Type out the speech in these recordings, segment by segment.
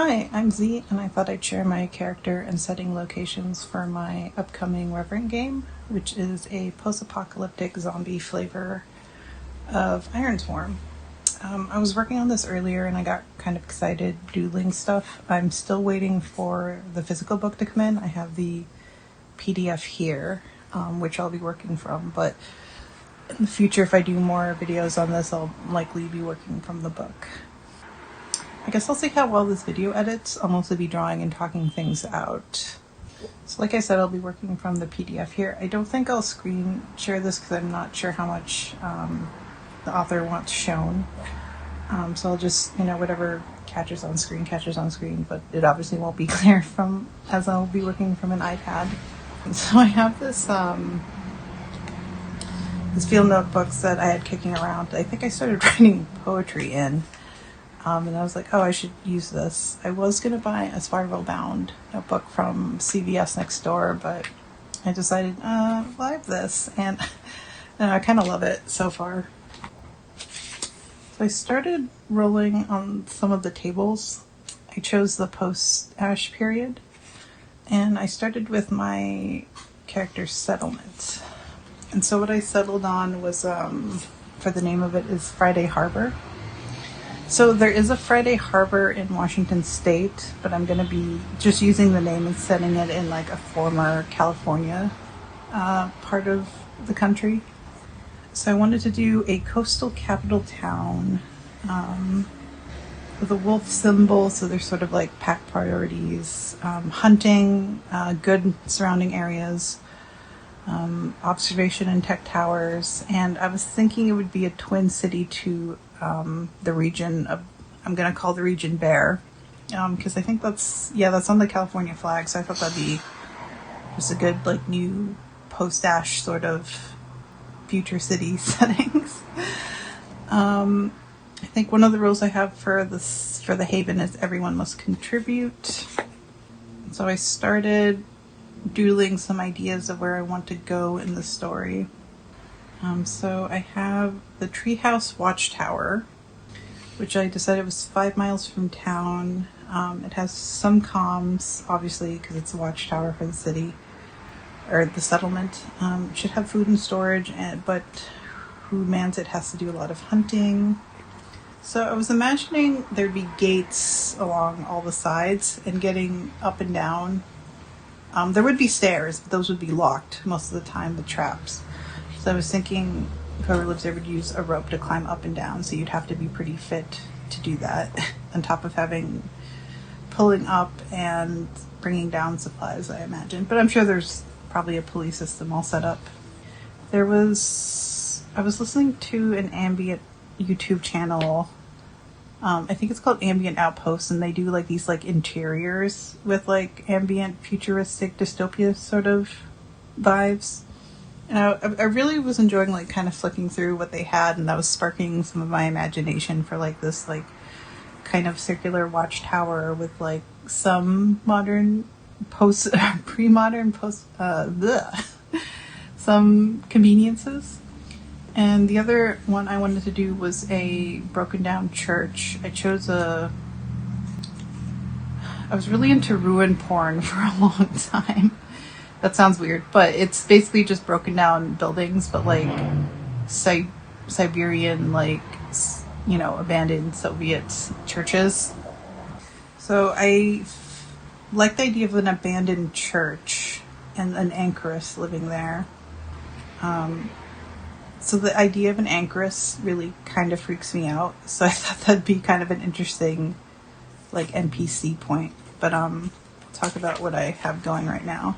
Hi, I'm Z, and I thought I'd share my character and setting locations for my upcoming Revenant game, which is a post-apocalyptic zombie flavor of Ironsworn. I was working on this earlier and I got kind of excited doodling stuff. I'm still waiting for the physical book to come in. I have the PDF here, which I'll be working from, but in the future, if I do more videos on this, I'll likely be working from the book. I guess I'll see how well this video edits. I'll mostly be drawing and talking things out. So like I said, I'll be working from the PDF here. I don't think I'll screen share this because I'm not sure how much the author wants shown. So I'll just, whatever catches on screen, but it obviously won't be clear as I'll be working from an iPad. And so I have this field notebooks that I had kicking around. I think I started writing poetry in. And I was like, I should use this. I was going to buy a Spiral Bound notebook from CVS next door, but I decided, I have this, and I kind of love it so far. So I started rolling on some of the tables. I chose the post-Ash period, and I started with my character's settlement. And so what I settled on was, for the name of it, is Friday Harbor. So there is a Friday Harbor in Washington State, but I'm going to be just using the name and setting it in like a former California part of the country. So I wanted to do a coastal capital town with a wolf symbol, so there's sort of like pack priorities, hunting, good surrounding areas, observation and tech towers, and I was thinking it would be a twin city to the region of, I'm going to call the region Bear, because I think that's on the California flag, so I thought that'd be just a good like new post-Ash sort of future city settings. I think one of the rules I have for the Haven is everyone must contribute. So I started doodling some ideas of where I want to go in the story. So I have the Treehouse Watchtower, which I decided was 5 miles from town. It has some comms, obviously, because it's a watchtower for the city, or the settlement. It should have food and storage, but who mans it has to do a lot of hunting. So I was imagining there'd be gates along all the sides and getting up and down. There would be stairs, but those would be locked most of the time with traps. So I was thinking whoever lives there would use a rope to climb up and down, so you'd have to be pretty fit to do that, on top of pulling up and bringing down supplies, I imagine. But I'm sure there's probably a pulley system all set up. I was listening to an ambient YouTube channel. I think it's called Ambient Outpost, and they do like these like interiors with like ambient futuristic dystopia sort of vibes. And I really was enjoying like kind of flicking through what they had, and that was sparking some of my imagination for like this like kind of circular watchtower with like some modern pre-modern some conveniences. And the other one I wanted to do was a broken down church. I was really into ruin porn for a long time. That sounds weird, but it's basically just broken down buildings, but like Siberian, like, abandoned Soviet churches. So I like the idea of an abandoned church and an anchoress living there. So the idea of an anchoress really kind of freaks me out. So I thought that'd be kind of an interesting, like, NPC point. But I'll talk about what I have going right now.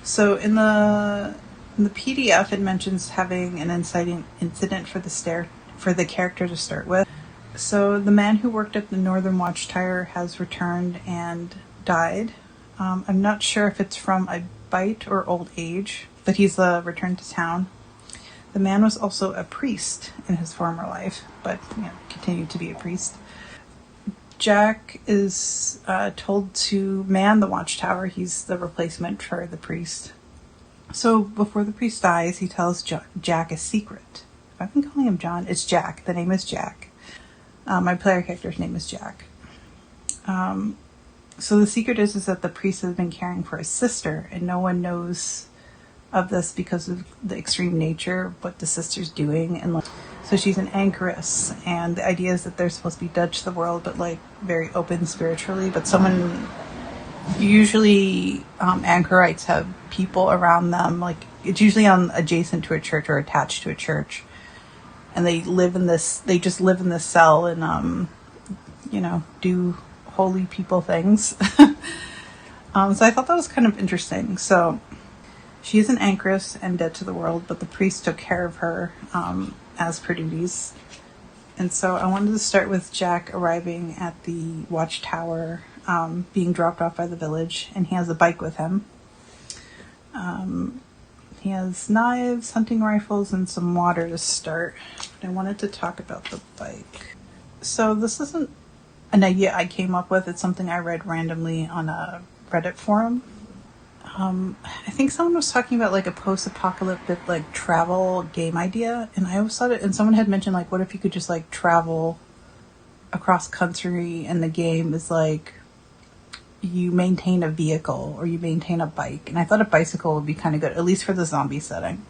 So in the PDF, it mentions having an inciting incident for the character to start with. So the man who worked at the Northern Watchtower has returned and died. I'm not sure if it's from a bite or old age, but he's returned to town. The man was also a priest in his former life, but continued to be a priest. Jack is told to man the watchtower. He's the replacement for the priest. So before the priest dies, he tells Jack a secret. If I've been calling him John, it's Jack. The name is Jack. My player character's name is Jack. So the secret is that the priest has been caring for his sister, and no one knows of this because of the extreme nature of what the sister's doing. And like, so she's an anchoress, and the idea is that they're supposed to be dead to the world, but like very open spiritually. But someone, usually anchorites have people around them, like it's usually on adjacent to a church or attached to a church, and they just live in this cell and do holy people things. So I thought that was kind of interesting. So she is an anchoress and dead to the world, but the priest took care of her as per duties. And so I wanted to start with Jack arriving at the watchtower, being dropped off by the village, and he has a bike with him. He has knives, hunting rifles, and some water to start. But I wanted to talk about the bike. So this isn't an idea I came up with. It's something I read randomly on a Reddit forum. I think someone was talking about like a post-apocalyptic like travel game idea, and I always thought it, and someone had mentioned like, what if you could just like travel across country, and the game is like you maintain a vehicle or you maintain a bike. And I thought a bicycle would be kind of good, at least for the zombie setting.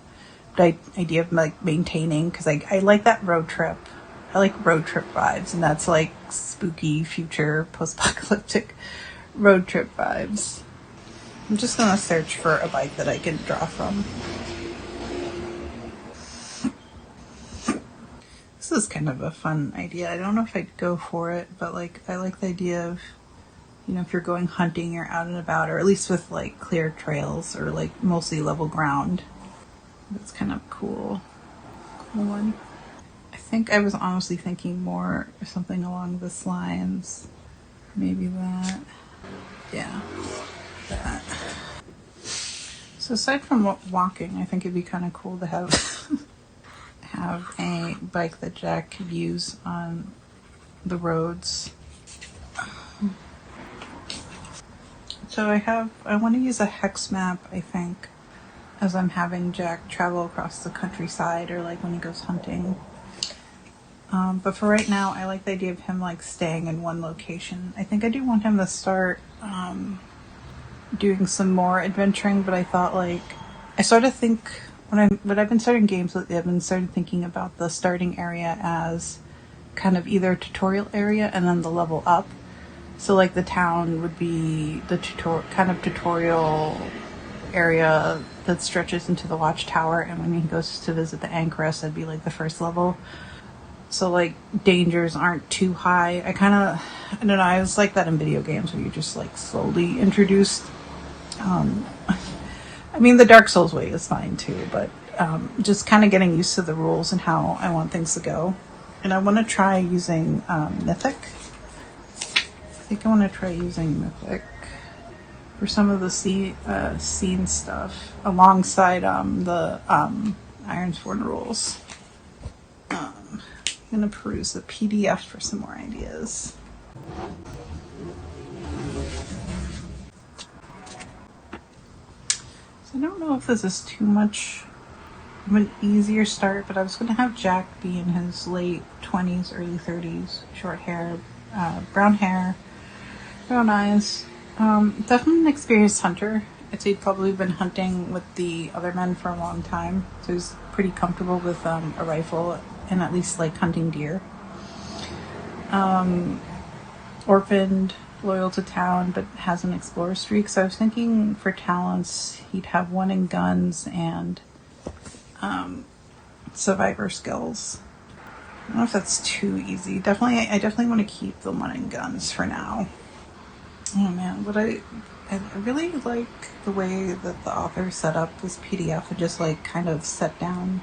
The idea of like maintaining, because I like that road trip. I like road trip vibes, and that's like spooky future post-apocalyptic road trip vibes. I'm just going to search for a bike that I can draw from. This is kind of a fun idea. I don't know if I'd go for it, but like I like the idea of, if you're going hunting, you're out and about, or at least with like clear trails or like mostly level ground. That's kind of cool. Cool one. I think I was honestly thinking more of something along this lines. Maybe that. Yeah. That. So aside from walking, I think it'd be kind of cool to have a bike that Jack could use on the roads. So I want to use a hex map, I think, as I'm having Jack travel across the countryside or like when he goes hunting. But for right now, I like the idea of him like staying in one location. I think I do want him to start doing some more adventuring, but I thought like I sort of think when I've been starting games lately, I've been starting thinking about the starting area as kind of either a tutorial area and then the level up. So like the town would be the tutorial area that stretches into the watchtower, and when he goes to visit the anchoress, that'd be like the first level. So like dangers aren't too high. I don't know, I was like that in video games where you just like slowly introduced. I mean, the Dark Souls way is fine too, but just kind of getting used to the rules and how I want things to go. And I want to try using Mythic. I think I want to try using Mythic for some of the scene stuff alongside the Ironsworn rules. I'm going to peruse the PDF for some more ideas. So I don't know if this is too much of an easier start, but I was going to have Jack be in his late 20s, early 30s, short hair, brown hair, brown eyes. Definitely an experienced hunter. I'd say he'd probably been hunting with the other men for a long time, so he's pretty comfortable with a rifle and at least like hunting deer. Orphaned, loyal to town, but has an explorer streak. So I was thinking for talents, he'd have one in guns and survivor skills. I don't know if that's too easy. I definitely want to keep the one in guns for now. Oh man, I really like the way that the author set up this PDF and just like kind of set down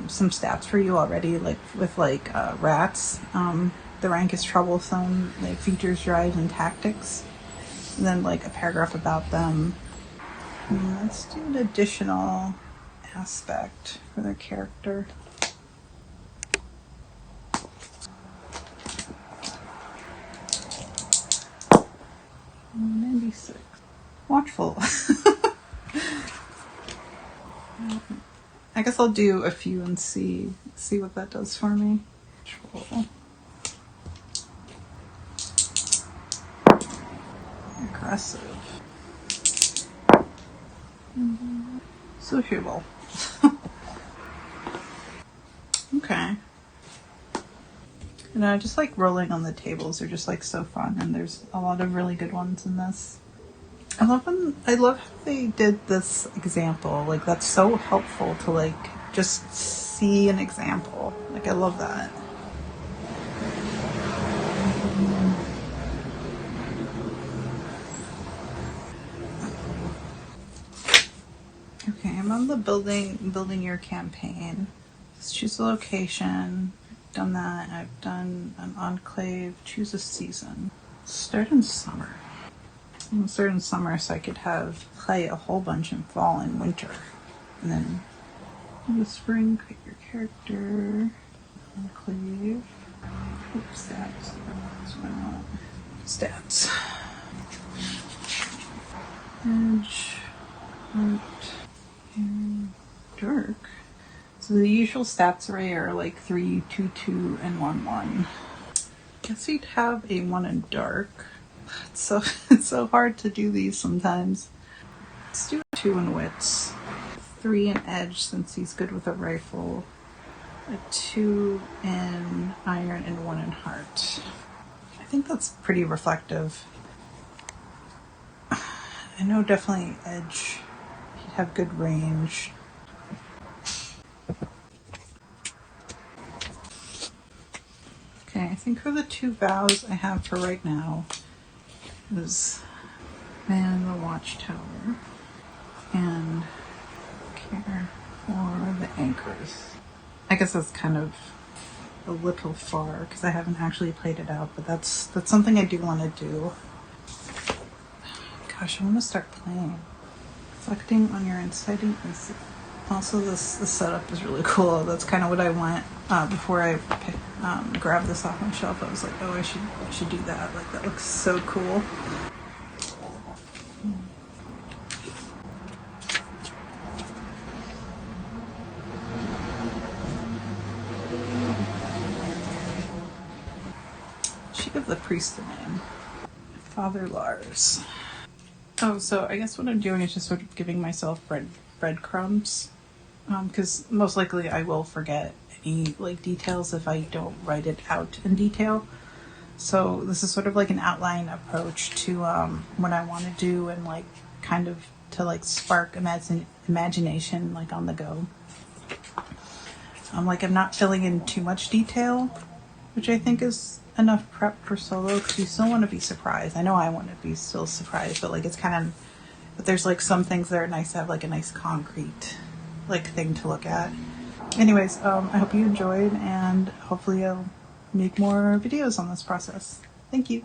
some stats for you already, like with like rats. The rank is troublesome, like features, drives, and tactics. And then like a paragraph about them. Let's do an additional aspect for their character. 96. Watchful. I guess I'll do a few and see what that does for me. Watchful. Aggressive. Sociable. Okay. And I just like rolling on the tables. They're just like so fun, and there's a lot of really good ones in this. I love how they did this example. Like, that's so helpful to like just see an example. Like, I love that. Okay, I'm on the building your campaign. Let's choose a location. I've done that. I've done an enclave. Choose a season. Start in summer. I'm start in summer so I could play a whole bunch in fall and winter. And then in the spring, create your character. Enclave. Oops, stats. That's what I want. Stats. Edge. Art. And dark. So the usual stats array are like 3, 2, 2, and 1, 1. Guess you'd have a 1 in dark. It's so hard to do these sometimes. Let's do a 2 in wits. 3 in edge since he's good with a rifle. A 2 in iron and 1 in heart. I think that's pretty reflective. I know definitely edge. He'd have good range. Okay, I think for the 2 vows I have for right now is Man in the Watchtower and care for the anchors. I guess that's kind of a little far because I haven't actually played it out, but that's something I do want to do. Gosh, I want to start playing. Reflecting on your inciting is also this setup is really cool. That's kind of what I want before I grabbed this off my shelf. I was like, oh, I should do that. Like, that looks so cool. Should give the priest a name. Father Lars. Oh, so I guess what I'm doing is just sort of giving myself breadcrumbs. Because most likely I will forget any like details if I don't write it out in detail. So this is sort of like an outline approach to what I want to do and like kind of to like spark imagination like on the go. I'm not filling in too much detail, which I think is enough prep for solo because you still want to be surprised. I know I want to be still surprised, but like it's kind of, but there's like some things that are nice to have like a nice concrete like thing to look at. Anyways, I hope you enjoyed and hopefully I'll make more videos on this process. Thank you.